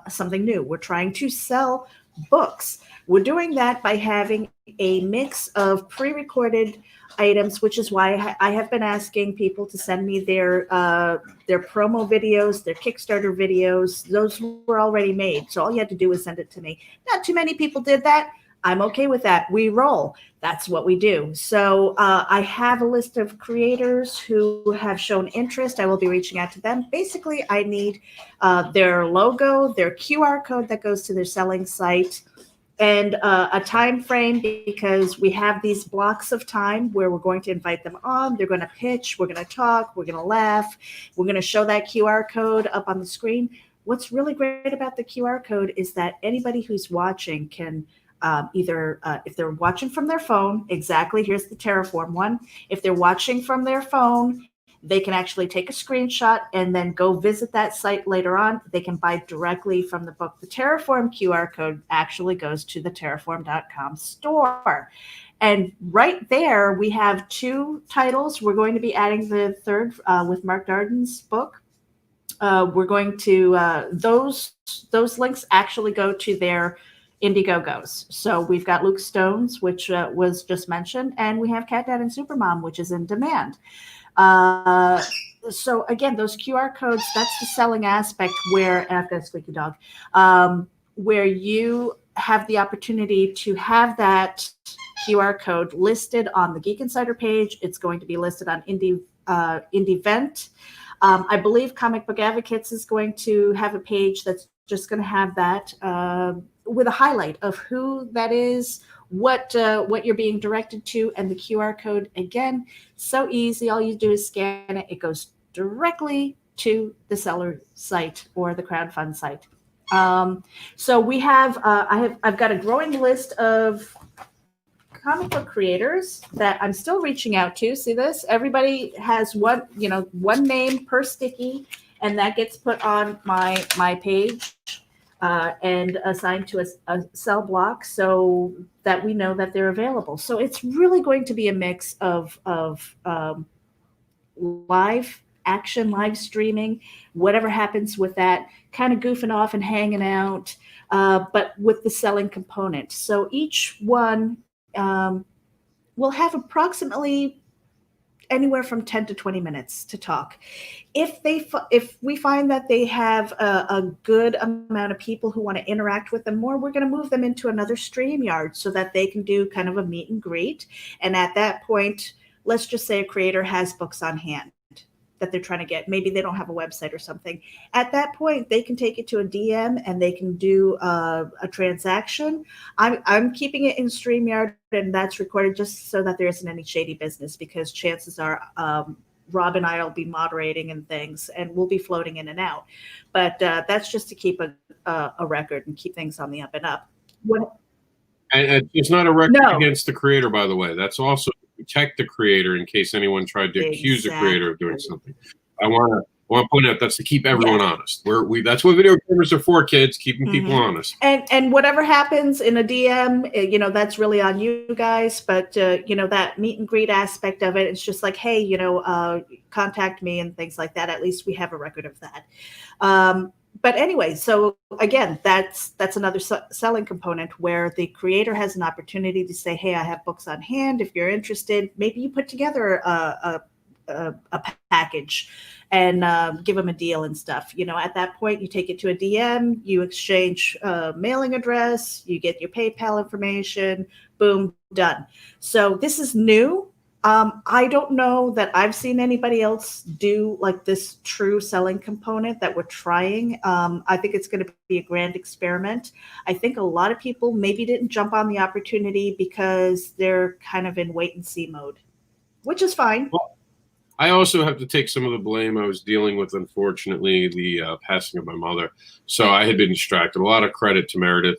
something new. We're trying to sell books. We're doing that by having a mix of pre-recorded items, which is why I have been asking people to send me their promo videos, their Kickstarter videos. Those were already made. So all you had to do was send it to me. Not too many people did that. I'm okay with that. We roll. That's what we do. So I have a list of creators who have shown interest. I will be reaching out to them. Basically, I need their logo, their QR code that goes to their selling site, and a time frame, because we have these blocks of time where we're going to invite them on. They're going to pitch. We're going to talk. We're going to laugh. We're going to show that QR code up on the screen. What's really great about the QR code is that anybody who's watching can either if they're watching from their phone, exactly, here's the Terraform one. If they're watching from their phone, they can actually take a screenshot and then go visit that site later on. They can buy directly from the book. The Terraform QR code actually goes to the terraform.com store. And right there, we have 2 titles. We're going to be adding the third with Mark Darden's book. We're going to, those links actually go to their Indiegogos. So we've got Luke Stone's, which was just mentioned, and we have Cat Dad and Supermom, which is in demand. So again, those QR codes, that's the selling aspect where, and I've got a squeaky dog, where you have the opportunity to have that QR code listed on the Geek Insider page. It's going to be listed on Indie Event. I believe Comic Book Advocates is going to have a page that's just going to have that with a highlight of who that is, what you're being directed to, and the QR code. Again, so easy. All you do is scan it. It goes directly to the seller site or the crowdfund site. So we have, I've got a growing list of comic book creators that I'm still reaching out to. See this? Everybody has one name per sticky, and that gets put on my page and assigned to a cell block so that we know that they're available. So it's really going to be a mix of live action, live streaming, whatever happens with that, kind of goofing off and hanging out, but with the selling component. So each one will have approximately anywhere from 10 to 20 minutes to talk. If we find that they have a good amount of people who want to interact with them more, we're going to move them into another StreamYard so that they can do kind of a meet and greet. And at that point, let's just say a creator has books on hand. that they're trying to get. Maybe they don't have a website or something. At that point, they can take it to a DM and they can do a transaction. I'm keeping it in StreamYard, and that's recorded just so that there isn't any shady business, because chances are Rob and I will be moderating and things, and we'll be floating in and out. But that's just to keep a record and keep things on the up and up.
And it's not a record against the creator, by the way. That's also to protect the creator in case anyone tried to accuse the creator of doing something. I want to point out that's to keep everyone honest. That's what video gamers are for, kids, keeping people honest.
And whatever happens in a DM, you know, that's really on you guys. But you know, that meet and greet aspect of it, it's just like, hey, you know, contact me and things like that. At least we have a record of that. But anyway, so again, that's another selling component where the creator has an opportunity to say, hey, I have books on hand. If you're interested, maybe you put together a package and give them a deal and stuff. You know, at that point, you take it to a DM, you exchange mailing address, you get your PayPal information, boom, done. So this is new. I don't know that I've seen anybody else do like this true selling component that we're trying. I think it's going to be a grand experiment. I think a lot of people maybe didn't jump on the opportunity because they're kind of in wait and see mode, which is fine.
Well, I also have to take some of the blame. I was dealing with, unfortunately, the passing of my mother. So I had been distracted. A lot of credit to Meredith.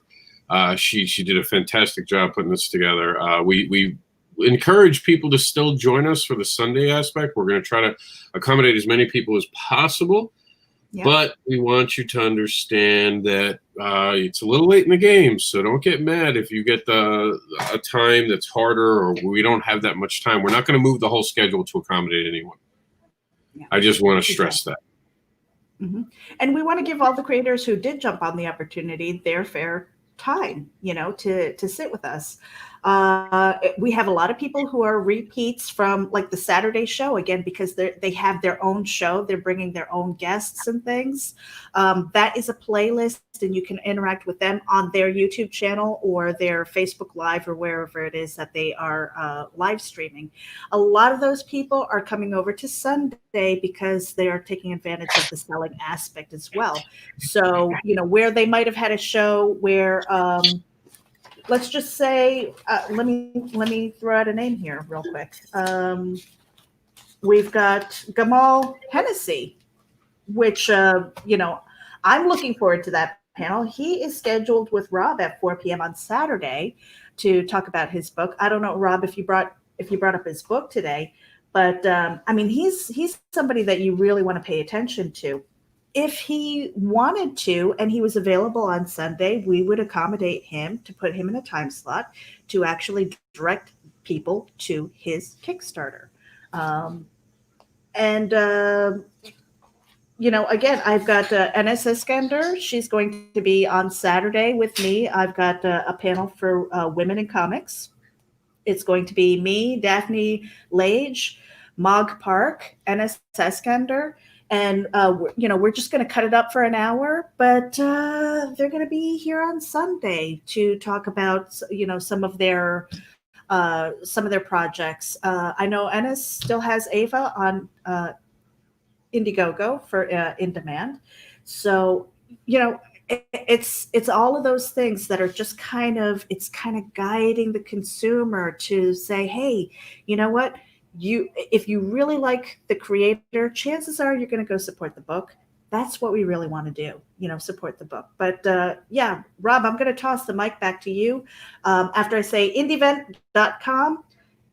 She did a fantastic job putting this together. We encourage people to still join us for the Sunday aspect. We're going to try to accommodate as many people as possible, but we want you to understand that it's a little late in the game, so don't get mad if you get a time that's harder or we don't have that much time. We're not going to move the whole schedule to accommodate anyone. I just want to stress that.
And we want to give all the creators who did jump on the opportunity their fair time, you know, to sit with us. We have a lot of people who are repeats from like the Saturday show, again, because they have their own show. They're bringing their own guests and things. That is a playlist, and you can interact with them on their YouTube channel or their Facebook Live or wherever it is that they are live streaming. A lot of those people are coming over to Sunday because they are taking advantage of the selling aspect as well. So, you know, where they might have had a show where let's just say, let me throw out a name here real quick. We've got Gamal Hennessy, which, you know, I'm looking forward to that panel. He is scheduled with Rob at 4 p.m. on Saturday to talk about his book. I don't know, Rob, if you brought up his book today, but I mean, he's somebody that you really want to pay attention to. If he wanted to, and he was available on Sunday, we would accommodate him to put him in a time slot to actually direct people to his Kickstarter. You know, again, I've got NS Iskander. She's going to be on Saturday with me. I've got a panel for women in comics. It's going to be me, Daphne Lage, Mog Park, NS Iskander. And, you know, we're just going to cut it up for an hour, but they're going to be here on Sunday to talk about, you know, some of their projects. I know Ennis still has Ava on Indiegogo for In Demand. So, you know, it's all of those things that are just kind of guiding the consumer to say, hey, you know what? If you really like the creator, chances are you're going to go support the book. That's what we really want to do, you know, support the book. But yeah, Rob, I'm going to toss the mic back to you after I say INDEEVent.com.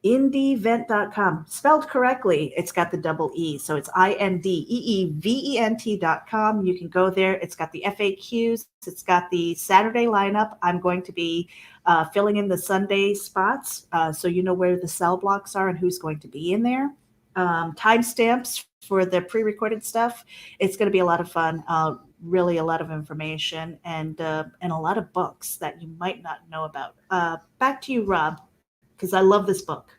INDEEVent.com, spelled correctly. It's got the double E, so it's INDEEVENT.com. You can go there. It's got the FAQs. It's got the Saturday lineup. I'm going to be filling in the Sunday spots, so you know where the cell blocks are and who's going to be in there. Timestamps for the pre-recorded stuff. It's going to be a lot of fun. Really, a lot of information and a lot of books that you might not know about. Back to you, Rob, because I love this book.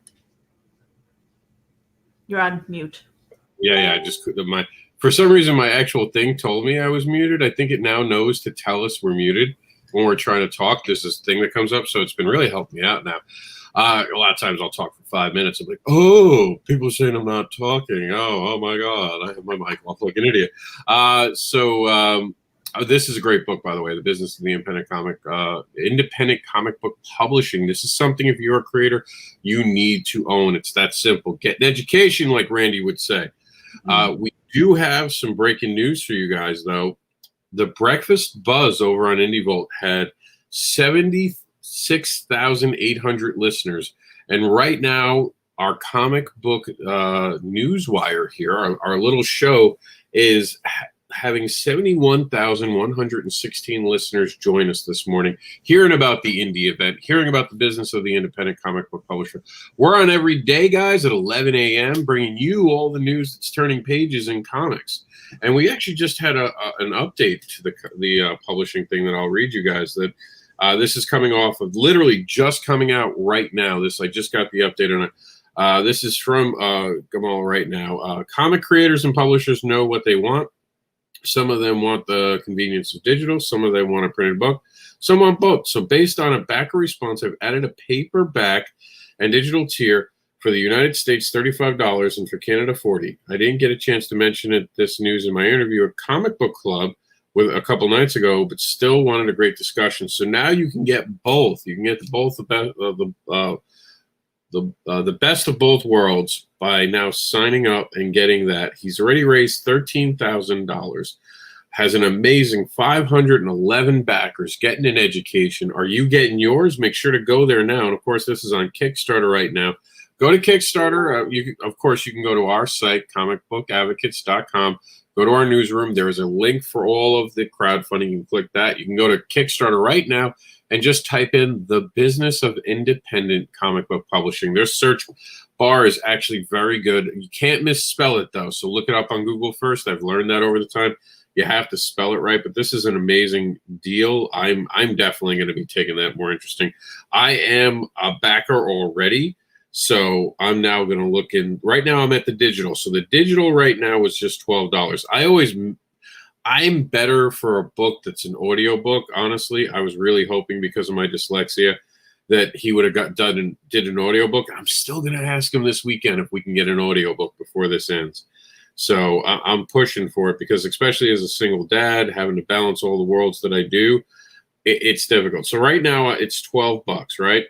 You're on mute.
Yeah. For some reason, my actual thing told me I was muted. I think it now knows to tell us we're muted. when we're trying to talk, there's this thing that comes up. So it's been really helping me out now. A lot of times I'll talk for 5 minutes. I'm like, oh, people are saying I'm not talking. Oh my God, I have my mic off like an idiot. This is a great book, by the way, The Business of the Independent Comic Book Publishing. This is something, if you're a creator, you need to own. It's that simple. Get an education, like Randy would say. We do have some breaking news for you guys, though. The Breakfast Buzz over on Indie Vault had 76,800 listeners. And right now, our comic book newswire here, our little show, is having 71,116 listeners join us this morning, hearing about the indie event, hearing about the business of the independent comic book publisher. We're on every day, guys, at 11 a.m., bringing you all the news that's turning pages in comics. And we actually just had an update to the publishing thing that I'll read you guys. That this is coming off of literally just coming out right now. I just got the update on it. This is from Gamal right now. Comic creators and publishers know what they want. Some of them want the convenience of digital. Some of them want a printed book. Some want both. So based on a backer response, I've added a paperback and digital tier for the United States, $35, and for Canada, $40. I didn't get a chance to mention this news in my interview at Comic Book Club with a couple nights ago, but still wanted a great discussion. So now you can get both. You can get the best of both worlds by now signing up and getting that. He's already raised $13,000, has an amazing 511 backers, getting an education. Are you getting yours? Make sure to go there now. And of course, this is on Kickstarter right now. Go to Kickstarter. Of course, you can go to our site, comicbookadvocates.com. Go to our newsroom. There is a link for all of the crowdfunding. You can click that. You can go to Kickstarter right now and just type in The Business of Independent Comic Book Publishing. Their search bar is actually very good. You can't misspell it, though, so look it up on Google first. I've learned that over the time. You have to spell it right, but this is an amazing deal. I'm definitely going to be taking that more interesting. I am a backer already, so I'm now going to look in. Right now, I'm at the digital. So the digital right now is just $12. I'm better for a book that's an audio book. Honestly, I was really hoping, because of my dyslexia, that he would have did an audio book. I'm still going to ask him this weekend if we can get an audio book before this ends. So I'm pushing for it, because especially as a single dad, having to balance all the worlds that I do, it's difficult. So right now it's $12, right?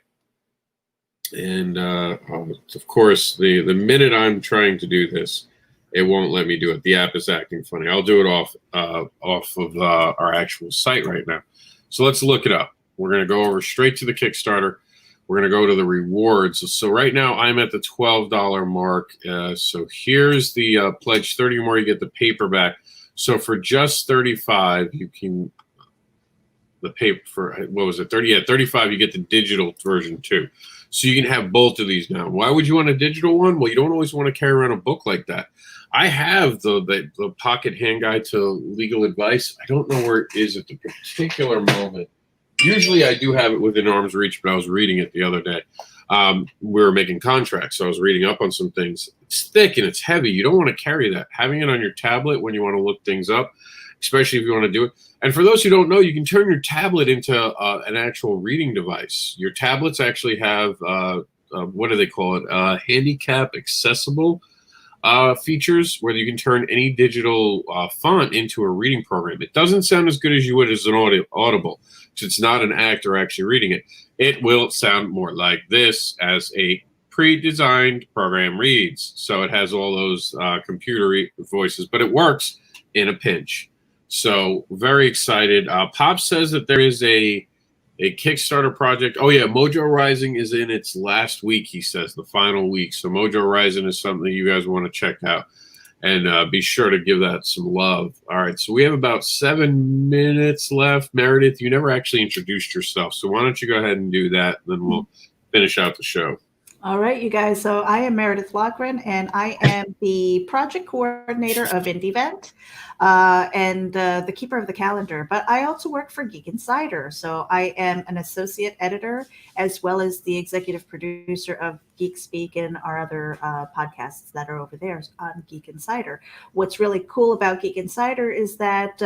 And of course, the minute I'm trying to do this, it won't let me do it. The app is acting funny. I'll do it off of our actual site right now. So let's look it up. We're going to go over straight to the Kickstarter. We're going to go to the rewards. So right now I'm at the $12 mark. So here's the pledge 30 or more, you get the paperback. So for just 35, you can the paper for, what was it, 30? Yeah, 35, you get the digital version too. So you can have both of these now. Why would you want a digital one? Well, you don't always want to carry around a book like that. I have the pocket hand guide to legal advice. I don't know where it is at the particular moment. Usually I do have it within arm's reach, but I was reading it the other day. We were making contracts, so I was reading up on some things. It's thick and it's heavy. You don't want to carry that. Having it on your tablet when you want to look things up, especially if you want to do it. And for those who don't know, you can turn your tablet into an actual reading device. Your tablets actually have, what do they call it, handicap accessible features, where you can turn any digital font into a reading program. It doesn't sound as good as you would as an Audible, because it's not an actor actually reading it. It will sound more like this as a pre-designed program reads. So it has all those computer voices, but it works in a pinch. So very excited. Pop says that there is a Kickstarter project. Oh yeah, Mojo Rising is in its last week, he says, the final week. So Mojo Rising is something you guys want to check out, and be sure to give that some love. All right, so we have about 7 minutes left. Meredith, you never actually introduced yourself, so why don't you go ahead and do that, and then we'll finish out the show.
All right, you guys. So I am Meredith Loughran, and I am the project coordinator of IndieVent and the keeper of the calendar. But I also work for Geek Insider. So I am an associate editor as well as the executive producer of Geek Speak and our other podcasts that are over there on Geek Insider. What's really cool about Geek Insider is that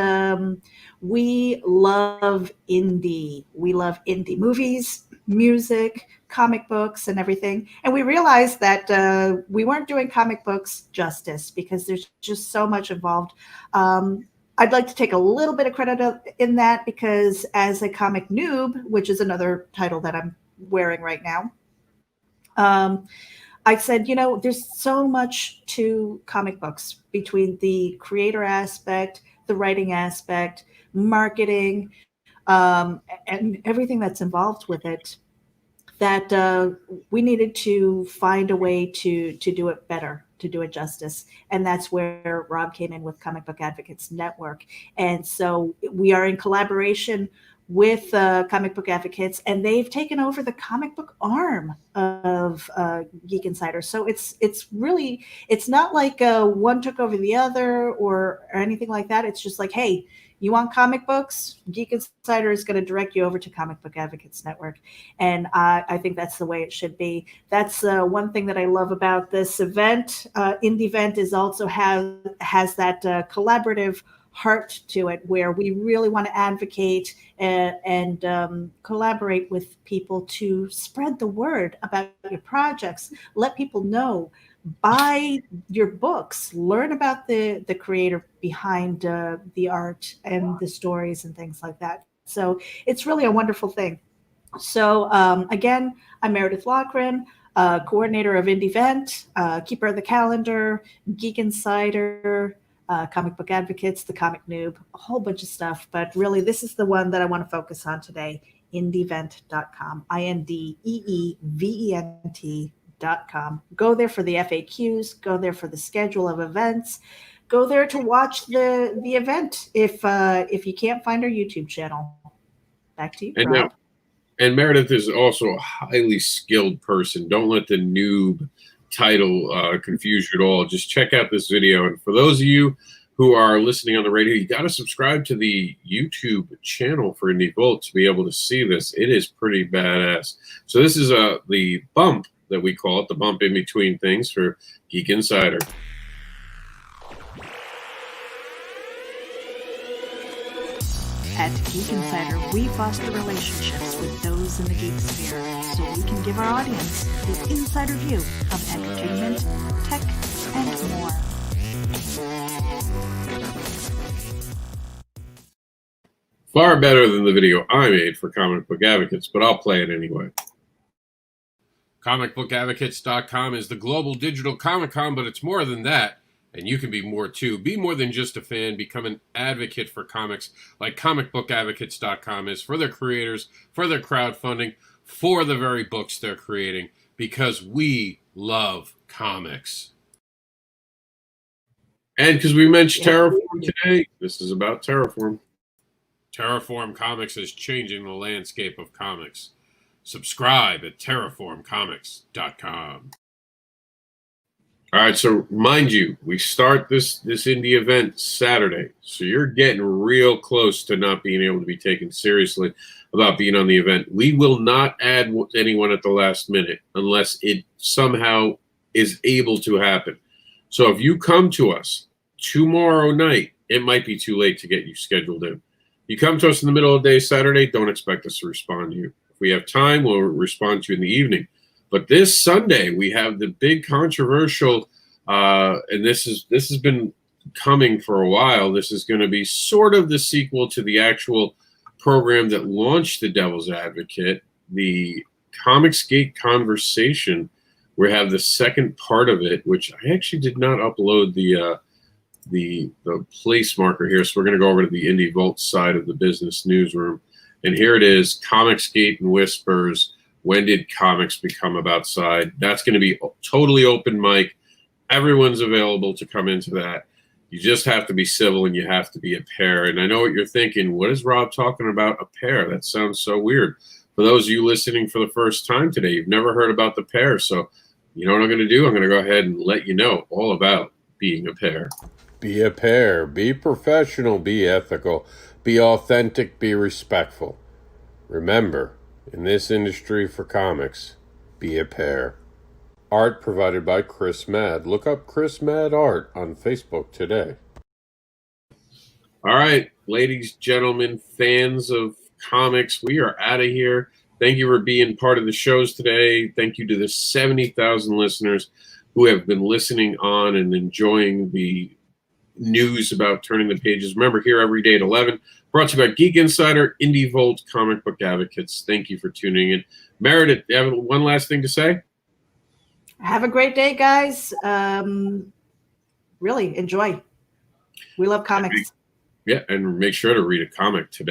we love indie. We love indie movies, music, comic books, and everything. And we realized that we weren't doing comic books justice because there's just so much involved. I'd like to take a little bit of credit in that because as a comic noob, which is another title that I'm wearing right now, I said, there's so much to comic books between the creator aspect, the writing aspect, marketing, and everything that's involved with it, that we needed to find a way to do it better, to do it justice. And that's where Rob came in with Comic Book Advocates Network. And so we are in collaboration with Comic Book Advocates, and they've taken over the comic book arm of Geek Insider. So it's really, it's not like one took over the other or anything like that. It's just like, hey, you want comic books? Geek Insider is going to direct you over to Comic Book Advocates Network. And I think that's the way it should be. That's one thing that I love about this event. Indie Event is also has that collaborative heart to it, where we really want to advocate and collaborate with people to spread the word about your projects, let people know, buy your books, learn about the creator behind the art and the stories and things like that. So it's really a wonderful thing. So again, I'm Meredith Loughran, coordinator of Indie Event, keeper of the calendar, Geek Insider, Comic Book Advocates, the Comic Noob, a whole bunch of stuff. But really, this is the one that I want to focus on today, INDEEVent.com, INDEEVENT.com. Go there for the FAQs, go there for the schedule of events, go there to watch the event if you can't find our YouTube channel. Back to you, Rob.
And Meredith is also a highly skilled person. Don't let the noob title confuse you at all. Just check out this video. And for those of you who are listening on the radio, you got to subscribe to the YouTube channel for Indie Volt to be able to see this. It is pretty badass. So this is the bump that we call it, the bump in between things for Geek Insider.
At Geek Insider, we foster relationships with those in the geek sphere so we can give our audience the insider view of entertainment, tech, and more.
Far better than the video I made for Comic Book Advocates, but I'll play it anyway. ComicBookAdvocates.com is the global digital Comic-Con, but it's more than that. And you can be more too. Be more than just a fan. Become an advocate for comics like ComicBookAdvocates.com is for their creators, for their crowdfunding, for the very books they're creating, because we love comics. And because we mentioned Terraform today, this is about Terraform. Terraform Comics is changing the landscape of comics. Subscribe at TerraformComics.com. All right, so mind you, we start this indie event Saturday, so you're getting real close to not being able to be taken seriously about being on the event. We will not add anyone at the last minute unless it somehow is able to happen. So if you come to us tomorrow night, it might be too late to get you scheduled in. You come to us in the middle of the day Saturday, don't expect us to respond to you. If we have time, we'll respond to you in the evening. But this Sunday, we have the big controversial, and this has been coming for a while. This is going to be sort of the sequel to the actual program that launched the Devil's Advocate, the COMIXgate Conversation. We have the second part of it, which I actually did not upload the place marker here. So we're going to go over to the Indie Vault side of the business newsroom. And here it is, COMIXgate and Whispers. When did comics become about side? That's going to be totally open mic. Everyone's available to come into that. You just have to be civil and you have to be a pair. And I know what you're thinking. What is Rob talking about, a pair? That sounds so weird. For those of you listening for the first time today, you've never heard about the pair. So you know what I'm going to do? I'm going to go ahead and let you know all about being a pair.
Be a pair. Be professional. Be ethical. Be authentic. Be respectful. Remember, in this industry for comics, be a pair. Art provided by Chris Mad. Look up Chris Mad Art on Facebook today.
All right, ladies, gentlemen, fans of comics, we are out of here. Thank you for being part of the shows today. Thank you to the 70,000 listeners who have been listening on and enjoying the news about turning the pages. Remember, here every day at 11. Brought to you by Geek Insider, Indie Volt, Comic Book Advocates. Thank you for tuning in. Meredith, do you have one last thing to say?
Have a great day, guys. Really enjoy. We love comics.
Yeah, and make sure to read a comic today.